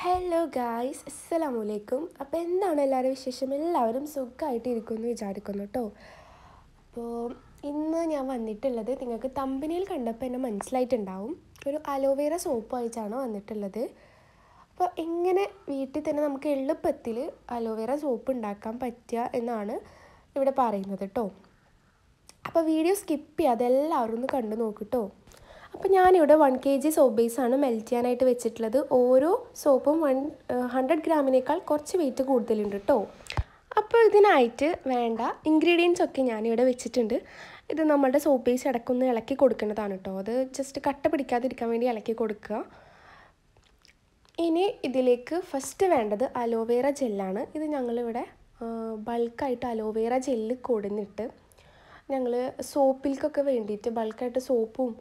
Hello guys, അസ്സലാമു അലൈക്കും. അപ്പോൾ എന്താണ് എല്ലാവരും വിശേഷം? എല്ലാവരും സുഖമായിട്ടിരിക്കുമെന്ന് വിചാരിക്കുന്നു കേട്ടോ. അപ്പോൾ ഇന്ന് ഞാൻ വന്നിട്ടുള്ളത് നിങ്ങൾക്ക് തമ്പനിയിൽ കണ്ടപ്പോൾ എന്നെ മനസ്സിലായിട്ടുണ്ടാവും. ഒരു അലോവേറ സോപ്പ് ആയിട്ടാണ് വന്നിട്ടുള്ളത്. അപ്പോൾ എങ്ങനെ വീട്ടിൽ തന്നെ നമുക്ക് എളുപ്പത്തിൽ അലോവേറ സോപ്പ് ഉണ്ടാക്കാൻ പറ്റുക എന്നാണ് ഇവിടെ പറയുന്നത് കേട്ടോ. അപ്പോൾ വീഡിയോ സ്കിപ്പ് ചെയ്യാതെ എല്ലാവരും ഒന്ന് കണ്ടു നോക്കൂ. അപ്പോൾ ഞാനിവിടെ 1 kg സോപ്പ് ബേസാണ് മെൽറ്റ് ചെയ്യാനായിട്ട് വെച്ചിട്ടുള്ളത്. ഓരോ സോപ്പും 100 ഗ്രാമിനേക്കാൾ കുറച്ച് വെയിറ്റ് കൂടുതലുണ്ട് കേട്ടോ. അപ്പോൾ ഇതിനായിട്ട് വേണ്ട ഇൻഗ്രീഡിയൻസ് ഒക്കെ ഞാനിവിടെ വെച്ചിട്ടുണ്ട്. ഇത് നമ്മളുടെ സോപ്പ് ബേസ് ഇടയ്ക്കൊന്ന് ഇളക്കി കൊടുക്കേണ്ടതാണ് കേട്ടോ. അത് ജസ്റ്റ് കട്ട പിടിക്കാതിരിക്കാൻ വേണ്ടി ഇളക്കി കൊടുക്കുക. ഇനി ഇതിലേക്ക് ഫസ്റ്റ് വേണ്ടത് അലോവേറ ജെല്ലാണ്. ഇത് ഞങ്ങളിവിടെ ബൾക്കായിട്ട് അലോവേറ ജെല്ല് കൊടുന്നിട്ട് ഞങ്ങൾ സോപ്പിൽക്കൊക്കെ വേണ്ടിയിട്ട് ബൾക്കായിട്ട് സോപ്പും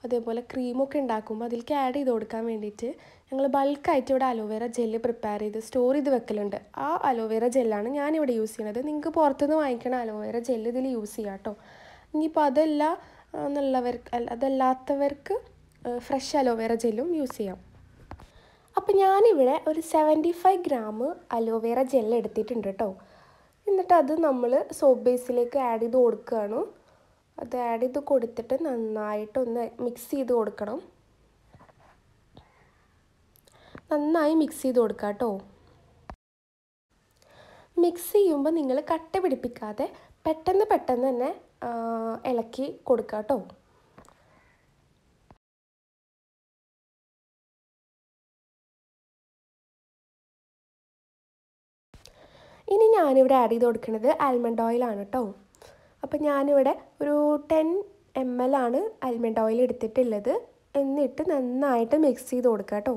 അതേപോലെ ക്രീമൊക്കെ ഉണ്ടാക്കുമ്പോൾ അതിലേക്ക് ആഡ് ചെയ്ത് കൊടുക്കാൻ വേണ്ടിയിട്ട് ഞങ്ങൾ ബൾക്കായിട്ട് ഇവിടെ അലോവേറ ജെല്ല് പ്രിപ്പയർ ചെയ്ത് സ്റ്റോർ ചെയ്ത് വെക്കലുണ്ട്. ആ അലോവേറ ജെല്ലാണ് ഞാനിവിടെ യൂസ് ചെയ്യുന്നത്. നിങ്ങൾക്ക് പുറത്തുനിന്ന് വാങ്ങിക്കണ അലോവേറ ജെല്ല് ഇതിൽ യൂസ് ചെയ്യാം കേട്ടോ. ഇനിയിപ്പോൾ അതല്ലാത്തവർക്ക് ഫ്രഷ് അലോവേറ ജെല്ലും യൂസ് ചെയ്യാം. അപ്പോൾ ഞാനിവിടെ ഒരു 75 ഗ്രാം അലോവേറ ജെല്ല് എടുത്തിട്ടുണ്ട് കേട്ടോ. എന്നിട്ട് അത് നമ്മൾ സോപ്പ് ബേസിലേക്ക് ആഡ് ചെയ്ത് കൊടുക്കുകയാണ്. അത് ആഡ് ചെയ്ത് കൊടുത്തിട്ട് നന്നായിട്ടൊന്ന് മിക്സ് ചെയ്ത് കൊടുക്കണം. നന്നായി മിക്സ് ചെയ്ത് കൊടുക്കുക കേട്ടോ. മിക്സ് ചെയ്യുമ്പോൾ നിങ്ങൾ കട്ട പിടിപ്പിക്കാതെ പെട്ടെന്ന് തന്നെ ഇളക്കി കൊടുക്കുക കേട്ടോ. ഇനി ഞാനിവിടെ ആഡ് ചെയ്ത് കൊടുക്കുന്നത് ആൽമണ്ട് ഓയിലാണ് കേട്ടോ. അപ്പോൾ ഞാനിവിടെ ഒരു 10 ml ആണ് ആൽമണ്ട് ഓയിൽ എടുത്തിട്ടുള്ളത്. എന്നിട്ട് നന്നായിട്ട് മിക്സ് ചെയ്ത് കൊടുക്കുക കേട്ടോ.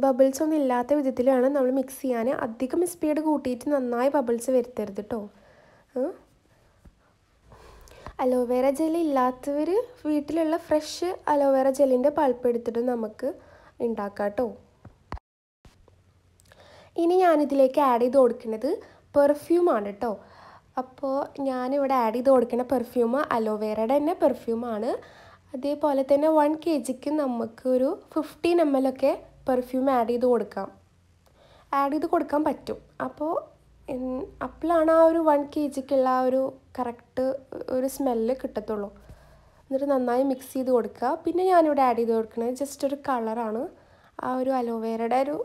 ബബിൾസ് ഒന്നും ഇല്ലാത്ത വിധത്തിൽ വേണം നമ്മൾ മിക്സ് ചെയ്യാൻ. അധികം സ്പീഡ് കൂട്ടിയിട്ട് നന്നായി ബബിൾസ് വരുത്തരുത് കേട്ടോ. അലോവേറ ജെൽ ഇല്ലാത്തവർ വീട്ടിലുള്ള ഫ്രഷ് അലോവേറ ജെല്ലിൻ്റെ പൾപ്പ് എടുത്തിട്ട് നമുക്ക് ഉണ്ടാക്കാം കേട്ടോ. ഇനി ഞാനിതിലേക്ക് ആഡ് ചെയ്ത് കൊടുക്കുന്നത് പെർഫ്യൂമാണ് കേട്ടോ. അപ്പോൾ ഞാനിവിടെ ആഡ് ചെയ്ത് കൊടുക്കുന്ന പെർഫ്യൂം അലോവേറയുടെ തന്നെ പെർഫ്യൂമാണ്. അതേപോലെ തന്നെ 1 kgക്ക് നമുക്ക് ഒരു 15 ml ഒക്കെ പെർഫ്യൂം ആഡ് ചെയ്ത് കൊടുക്കാൻ പറ്റും. അപ്പോഴാണ് ആ ഒരു 1 kgക്കുള്ള ആ ഒരു കറക്റ്റ് ഒരു സ്മെല്ല് കിട്ടത്തുള്ളൂ. എന്നിട്ട് നന്നായി മിക്സ് ചെയ്ത് കൊടുക്കുക. പിന്നെ ഞാനിവിടെ ആഡ് ചെയ്ത് കൊടുക്കുന്നത് ജസ്റ്റ് ഒരു കളറാണ്. ആ ഒരു അലോവേറയുടെ ഒരു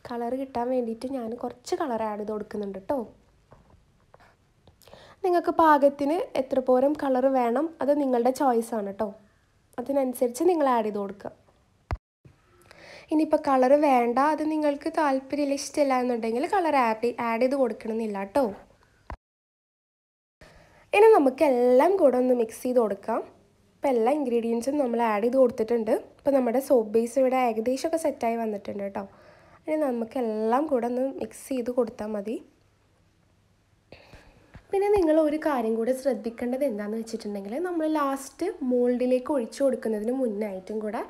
കളർ കിട്ടാൻ വേണ്ടിയിട്ട് ഞാൻ കുറച്ച് കളർ ആഡ് ചെയ്ത് കൊടുക്കുന്നുണ്ട് കേട്ടോ. നിങ്ങൾക്ക് പാകത്തിന് എത്ര പോരം കളർ വേണം അത് നിങ്ങളുടെ ചോയ്സാണ് കേട്ടോ. അതിനനുസരിച്ച് നിങ്ങൾ ആഡ് ചെയ്ത് കൊടുക്കുക. ഇനിയിപ്പോൾ കളർ വേണ്ട, അത് നിങ്ങൾക്ക് താല്പര്യമില്ല, ഇഷ്ടമില്ല എന്നുണ്ടെങ്കിൽ കളർ ആഡ് ചെയ്ത് കൊടുക്കണമെന്നില്ല കേട്ടോ. ഇനി നമുക്ക് എല്ലാം കൂടെ ഒന്ന് മിക്സ് ചെയ്ത് കൊടുക്കാം. ഇപ്പോൾ എല്ലാ ഇൻഗ്രീഡിയൻസും നമ്മൾ ആഡ് ചെയ്ത് കൊടുത്തിട്ടുണ്ട്. ഇപ്പോൾ നമ്മുടെ സോപ്പ് ബേസ് ഇവിടെ ഏകദേശമൊക്കെ സെറ്റായി വന്നിട്ടുണ്ട് കേട്ടോ. ഇനി നമുക്ക് എല്ലാം കൂടെ ഒന്ന് മിക്സ് ചെയ്ത് കൊടുത്താൽ മതി. പിന്നെ നിങ്ങൾ ഒരു കാര്യം കൂടെ ശ്രദ്ധിക്കേണ്ടത് എന്താണെന്ന് വെച്ചിട്ടുണ്ടെങ്കിൽ നമ്മൾ ലാസ്റ്റ് മോൾഡിലേക്ക് ഒഴിച്ചു കൊടുക്കുന്നതിന് മുന്നായിട്ടും കൂടെ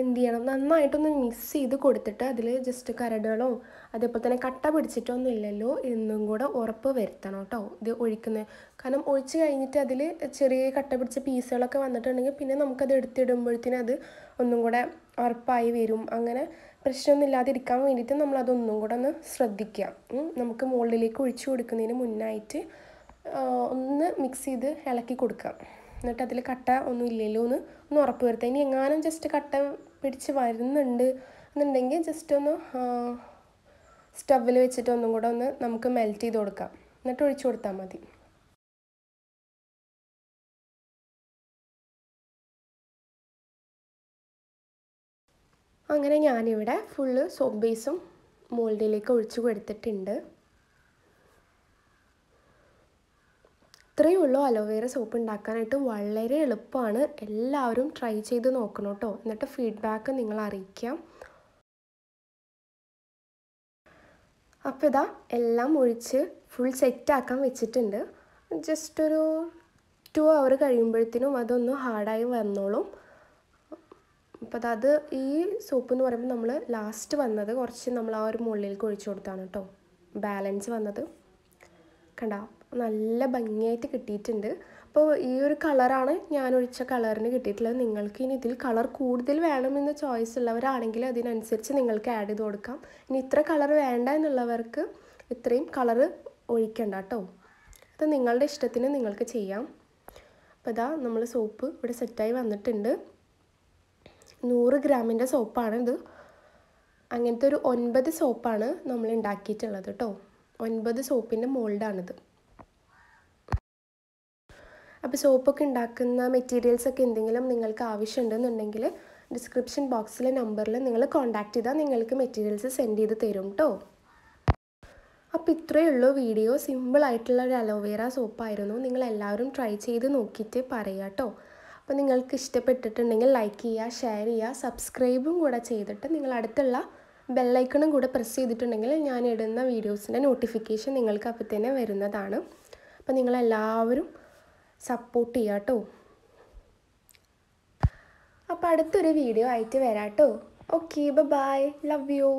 എന്ത് ചെയ്യണം, നന്നായിട്ടൊന്ന് മിക്സ് ചെയ്ത് കൊടുത്തിട്ട് അതിൽ ജസ്റ്റ് കരടുകളോ അതേപോലെ തന്നെ കട്ട പിടിച്ചിട്ടൊന്നും ഇല്ലല്ലോ എന്നും കൂടെ ഉറപ്പ് വരുത്തണം കേട്ടോ ഇത് ഒഴിക്കുന്നത്. കാരണം ഒഴിച്ച് കഴിഞ്ഞിട്ട് അതിൽ ചെറിയ കട്ട പിടിച്ച പീസുകളൊക്കെ വന്നിട്ടുണ്ടെങ്കിൽ പിന്നെ നമുക്കത് എടുത്തിടുമ്പോഴത്തേനും അത് ഒന്നും കൂടെ ഉറപ്പായി വരും. അങ്ങനെ പ്രശ്നമൊന്നും ഇല്ലാതിരിക്കാൻ വേണ്ടിയിട്ട് നമ്മളതൊന്നും കൂടെ ഒന്ന് ശ്രദ്ധിക്കുക. നമുക്ക് മോൾഡിലേക്ക് ഒഴിച്ചു കൊടുക്കുന്നതിന് മുന്നായിട്ട് ഒന്ന് മിക്സ് ചെയ്ത് ഇളക്കി കൊടുക്കുക. എന്നിട്ട് അതിൽ കട്ട ഒന്നും ഇല്ലല്ലോ ഒന്ന് ഉറപ്പ് വരുത്തുക. ഇനി എങ്ങാനും ജസ്റ്റ് കട്ട പിടിച്ച് വരുന്നുണ്ട് എന്നുണ്ടെങ്കിൽ ജസ്റ്റ് ഒന്ന് സ്റ്റവിൽ വെച്ചിട്ട് ഒന്നും കൂടെ ഒന്ന് നമുക്ക് മെൽറ്റ് ചെയ്ത് കൊടുക്കാം. എന്നിട്ട് ഒഴിച്ചു കൊടുത്താൽ മതി. അങ്ങനെ ഞാനിവിടെ ഫുള്ള് സോപ്പ് ബേസും മോൾഡിലേക്ക് ഒഴിച്ചു കൊടുത്തിട്ടുണ്ട്. ഇത്രയേ ഉള്ളൂ അലോവേറ സോപ്പ് ഉണ്ടാക്കാനായിട്ട്. വളരെ എളുപ്പമാണ്. എല്ലാവരും ട്രൈ ചെയ്ത് നോക്കണം കേട്ടോ. എന്നിട്ട് ഫീഡ്ബാക്ക് നിങ്ങൾ അറിയിക്കാം. അപ്പോൾ ഇതാ എല്ലാം ഒഴിച്ച് ഫുൾ സെറ്റാക്കാൻ വെച്ചിട്ടുണ്ട്. ജസ്റ്റ് ഒരു 2 hour കഴിയുമ്പോഴത്തേനും അതൊന്ന് ഹാർഡായി വന്നോളും. അപ്പോൾ അത് ഈ സോപ്പ് എന്ന് പറയുമ്പോൾ നമ്മൾ ലാസ്റ്റ് വന്നത് കുറച്ച് നമ്മൾ ആ ഒരു മുകളിലേക്ക് ഒഴിച്ചു കൊടുത്താണ് കേട്ടോ ബാലൻസ് വന്നത്. കണ്ടോ, നല്ല ഭംഗിയായിട്ട് കിട്ടിയിട്ടുണ്ട്. അപ്പോൾ ഈ ഒരു കളറാണ് ഞാൻ ഒഴിച്ച കളറിന് കിട്ടിയിട്ടുള്ളത്. നിങ്ങൾക്ക് ഇനി ഇതിൽ കളർ കൂടുതൽ വേണമെന്ന് ചോയ്സ് ഉള്ളവരാണെങ്കിൽ അതിനനുസരിച്ച് നിങ്ങൾക്ക് ആഡ് ചെയ്ത് കൊടുക്കാം. ഇനി ഇത്ര കളർ വേണ്ട എന്നുള്ളവർക്ക് ഇത്രയും കളറ് ഒഴിക്കണ്ട കേട്ടോ. അത് നിങ്ങളുടെ ഇഷ്ടത്തിന് നിങ്ങൾക്ക് ചെയ്യാം. അപ്പോൾ ഇതാ നമ്മൾ സോപ്പ് ഇവിടെ സെറ്റായി വന്നിട്ടുണ്ട്. 100 ഗ്രാമിൻ്റെ സോപ്പാണിത്. അങ്ങനത്തെ ഒരു 9 സോപ്പാണ് നമ്മൾ ഉണ്ടാക്കിയിട്ടുള്ളത് കേട്ടോ. 9 സോപ്പിൻ്റെ മോൾഡാണിത്. അപ്പോൾ സോപ്പൊക്കെ ഉണ്ടാക്കുന്ന മെറ്റീരിയൽസൊക്കെ എന്തെങ്കിലും നിങ്ങൾക്ക് ആവശ്യമുണ്ടെന്നുണ്ടെങ്കിൽ ഡിസ്ക്രിപ്ഷൻ ബോക്സിലെ നമ്പറിൽ നിങ്ങൾ കോൺടാക്റ്റ് ചെയ്താൽ നിങ്ങൾക്ക് മെറ്റീരിയൽസ് സെൻഡ് ചെയ്ത് തരും കേട്ടോ. അപ്പോൾ ഇത്രയേ ഉള്ളൂ വീഡിയോ. സിമ്പിളായിട്ടുള്ള ഒരു അലോവേര സോപ്പായിരുന്നു. നിങ്ങളെല്ലാവരും ട്രൈ ചെയ്ത് നോക്കിയിട്ട് പറയുക കേട്ടോ. അപ്പോൾ നിങ്ങൾക്ക് ഇഷ്ടപ്പെട്ടിട്ടുണ്ടെങ്കിൽ ലൈക്ക് ചെയ്യുക, ഷെയർ ചെയ്യുക, സബ്സ്ക്രൈബും കൂടെ ചെയ്തിട്ട് നിങ്ങൾ അടുത്തുള്ള ബെല്ലൈക്കണും കൂടെ പ്രസ് ചെയ്തിട്ടുണ്ടെങ്കിൽ ഞാൻ ഇടുന്ന വീഡിയോസിൻ്റെ നോട്ടിഫിക്കേഷൻ നിങ്ങൾക്ക് അപ്പോൾ തന്നെ വരുന്നതാണ്. അപ്പോൾ നിങ്ങളെല്ലാവരും സപ്പോർട്ട് ചെയ്യുക കേട്ടോ. അപ്പോൾ അടുത്തൊരു വീഡിയോ ആയിട്ട് വരാം കേട്ടോ. Okay, bye, love U.